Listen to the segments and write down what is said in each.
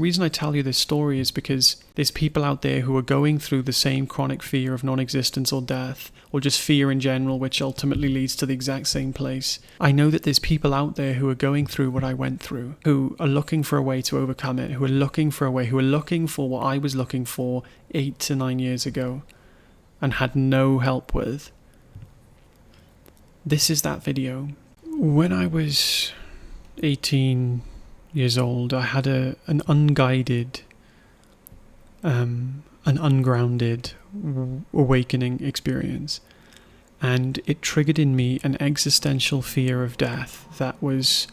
The reason I tell you this story is because there's people out there who are going through the same chronic fear of non-existence or death, or just fear in general, which ultimately leads to the exact same place. I know that there's people out there who are going through what I went through, who are looking for a way to overcome it, who are looking for a way, who are looking for what I was looking for 8 to 9 years ago and had no help with. This is that video. When I was 18 years old, I had an unguided, an ungrounded awakening experience, and it triggered in me an existential fear of death that was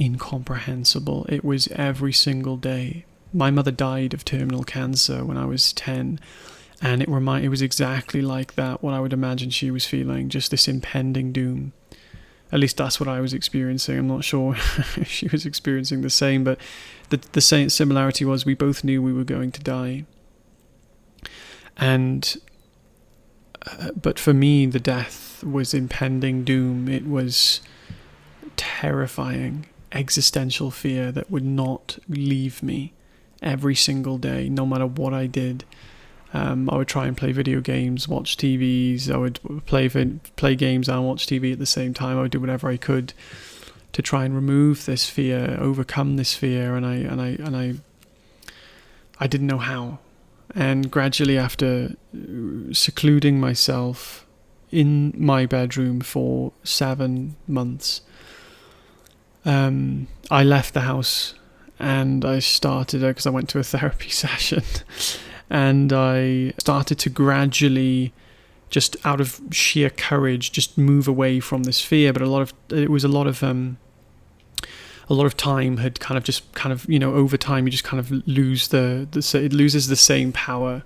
incomprehensible. It was every single day. My mother died of terminal cancer when I was 10, and it was exactly like that, what I would imagine she was feeling, just this impending doom. At least that's what I was experiencing. I'm not sure if she was experiencing the same, but the same similarity was we both knew we were going to die. And but for me, the death was impending doom. It was terrifying, existential fear that would not leave me every single day, no matter what I did. I would try and play video games, watch TVs. I would play games and watch TV at the same time. I would do whatever I could to try and remove this fear, overcome this fear, and I didn't know how. And gradually, after secluding myself in my bedroom for 7 months, I left the house and I started, because I went to a therapy session. And I started to gradually, just out of sheer courage, just move away from this fear. But a lot of time had kind of over time you just kind of lose it loses the same power.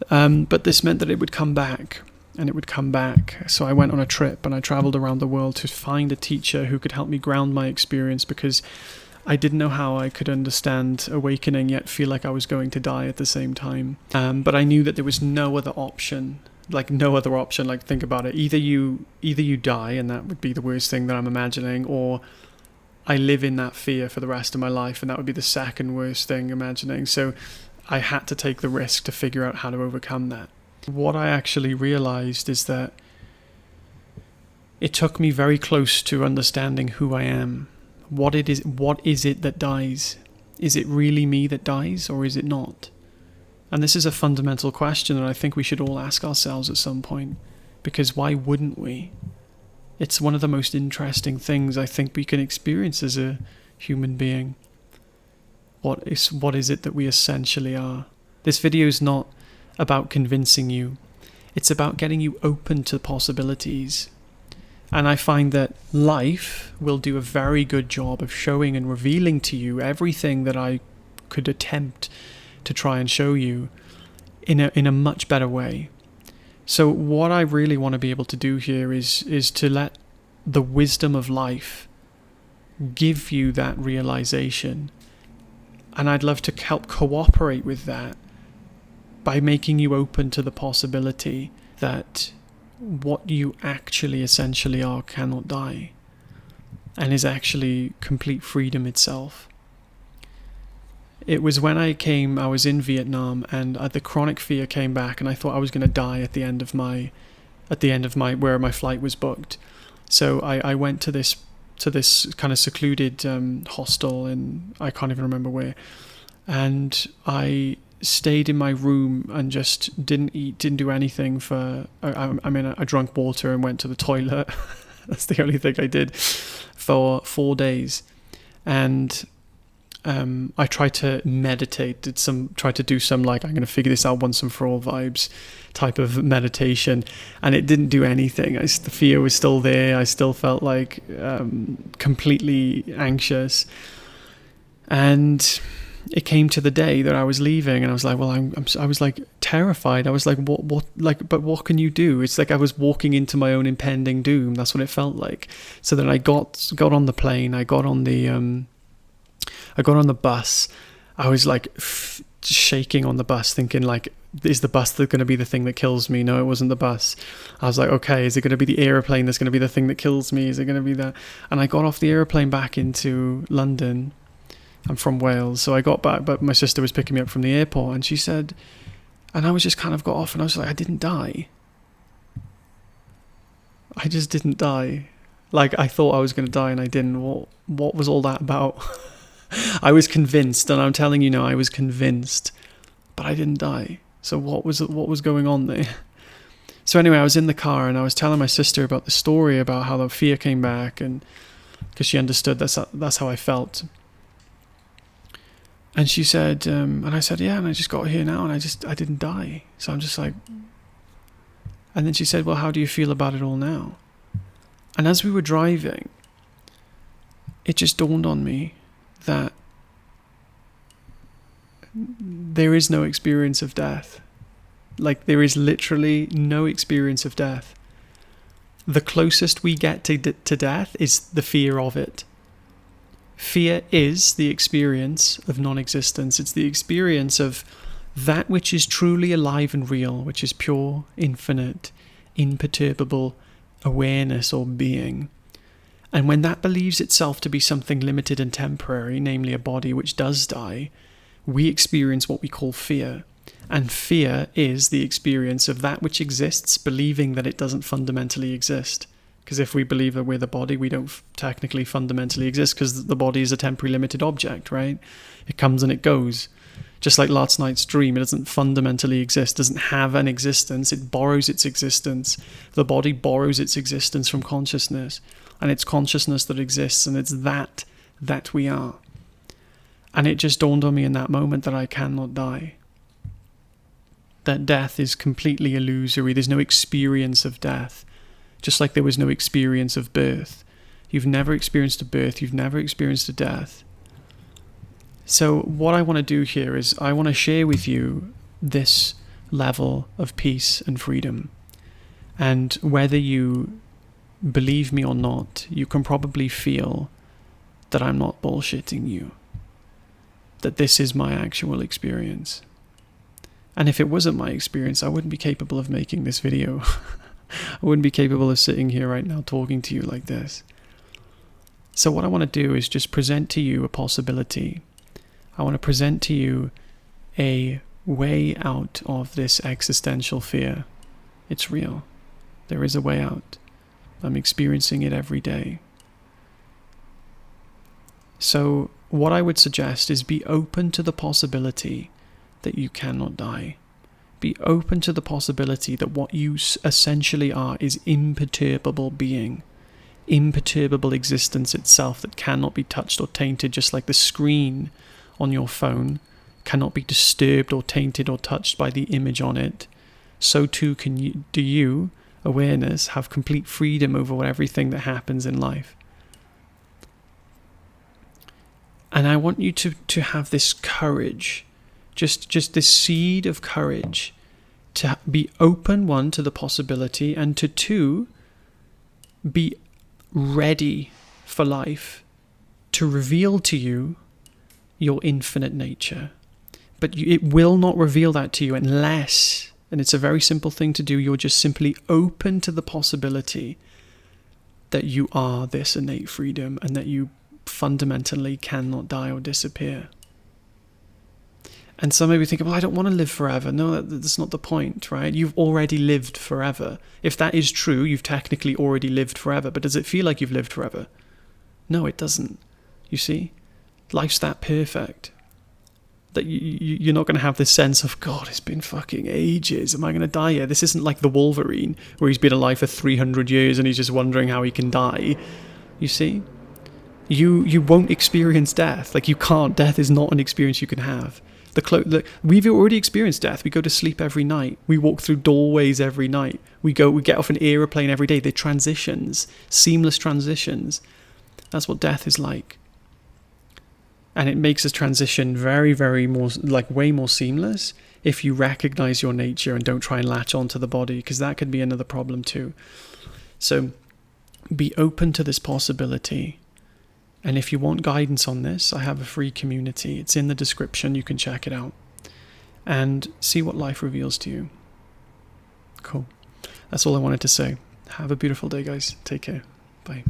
But this meant that it would come back, and it would come back. So I went on a trip and I traveled around the world to find a teacher who could help me ground my experience, because I didn't know how I could understand awakening yet feel like I was going to die at the same time. But I knew that there was no other option. Like think about it. Either you die, and that would be the worst thing that I'm imagining, or I live in that fear for the rest of my life, and that would be the second worst thing imagining. So I had to take the risk to figure out how to overcome that. What I actually realized is that it took me very close to understanding who I am. What is it that dies? Is it really me that dies, or is it not? And this is a fundamental question that I think we should all ask ourselves at some point, because why wouldn't we? It's one of the most interesting things I think we can experience as a human being. What is it that we essentially are? This video is not about convincing you. It's about getting you open to possibilities. And I find that life will do a very good job of showing and revealing to you everything that I could attempt to try and show you in a much better way. So what I really want to be able to do here is to let the wisdom of life give you that realization. And I'd love to help cooperate with that by making you open to the possibility that what you actually essentially are cannot die, and is actually complete freedom itself. It was when I was in Vietnam, and the chronic fear came back, and I thought I was going to die at the end of my where my flight was booked. So I went to this kind of secluded hostel, and I can't even remember where, and I stayed in my room and just didn't eat, didn't do anything I drank water and went to the toilet. That's the only thing I did for 4 days. And I tried to meditate, tried to do some I'm going to figure this out once and for all vibes type of meditation, and it didn't do anything. The fear was still there. I still felt like completely anxious. And it came to the day that I was leaving, and I was like, well, I was like terrified. I was like, but what can you do? It's like I was walking into my own impending doom. That's what it felt like. So then I got on the plane. I got on the bus. I was like shaking on the bus, thinking like, is the bus going to be the thing that kills me? No, it wasn't the bus. I was like, okay, is it going to be the airplane that's going to be the thing that kills me? Is it going to be that? And I got off the airplane back into London. I'm from Wales. So I got back, but my sister was picking me up from the airport, and she said, and I was just kind of got off, and I was like, I didn't die. I just didn't die. Like, I thought I was going to die and I didn't. What was all that about? I was convinced, and I'm telling you now, I was convinced, but I didn't die. So what was going on there? So anyway, I was in the car and I was telling my sister about the story, about how the fear came back, and because she understood that's how I felt. And she said, and I said, yeah, and I just got here now, and I didn't die. So I'm just like, and then she said, well, how do you feel about it all now? And as we were driving, it just dawned on me that there is no experience of death. Like, there is literally no experience of death. The closest we get to death is the fear of it. Fear is the experience of non-existence. It's the experience of that which is truly alive and real, which is pure, infinite, imperturbable awareness or being. And when that believes itself to be something limited and temporary, namely a body which does die, we experience what we call fear. And fear is the experience of that which exists, believing that it doesn't fundamentally exist. Because if we believe that we're the body, we don't technically fundamentally exist, because the body is a temporary limited object, right? It comes and it goes. Just like last night's dream, it doesn't fundamentally exist, doesn't have an existence, it borrows its existence. The body borrows its existence from consciousness, and it's consciousness that exists, and it's that we are. And it just dawned on me in that moment that I cannot die. That death is completely illusory. There's no experience of death, just like there was no experience of birth. You've never experienced a birth, you've never experienced a death. So what I want to do here is I want to share with you this level of peace and freedom. And whether you believe me or not, you can probably feel that I'm not bullshitting you. That this is my actual experience. And if it wasn't my experience, I wouldn't be capable of making this video. I wouldn't be capable of sitting here right now talking to you like this. So what I want to do is just present to you a possibility. I want to present to you a way out of this existential fear. It's real. There is a way out. I'm experiencing it every day. So what I would suggest is be open to the possibility that you cannot die. Be open to the possibility that what you essentially are is imperturbable being. Imperturbable existence itself that cannot be touched or tainted, just like the screen on your phone cannot be disturbed or tainted or touched by the image on it. So too do you, awareness, have complete freedom over everything that happens in life. And I want you to have this courage, just this seed of courage, to be open, one, to the possibility, and to two, be ready for life to reveal to you your infinite nature. But it will not reveal that to you unless, and it's a very simple thing to do, you're just simply open to the possibility that you are this innate freedom and that you fundamentally cannot die or disappear. And some may be thinking, well, I don't want to live forever. No, that's not the point, right? You've already lived forever. If that is true, you've technically already lived forever. But does it feel like you've lived forever? No, it doesn't. You see? Life's that perfect that you're not going to have this sense of, God, it's been fucking ages. Am I going to die yet? This isn't like the Wolverine, where he's been alive for 300 years and he's just wondering how he can die. You see? You won't experience death. Like, you can't. Death is not an experience you can have. We've already experienced death. We go to sleep every night. We walk through doorways every night. We get off an aeroplane every day. They're transitions, seamless transitions. That's what death is like. And it makes a transition very, very more, like way more seamless if you recognize your nature and don't try and latch onto the body, because that could be another problem too. So be open to this possibility. And if you want guidance on this, I have a free community. It's in the description. You can check it out and see what life reveals to you. Cool. That's all I wanted to say. Have a beautiful day, guys. Take care. Bye.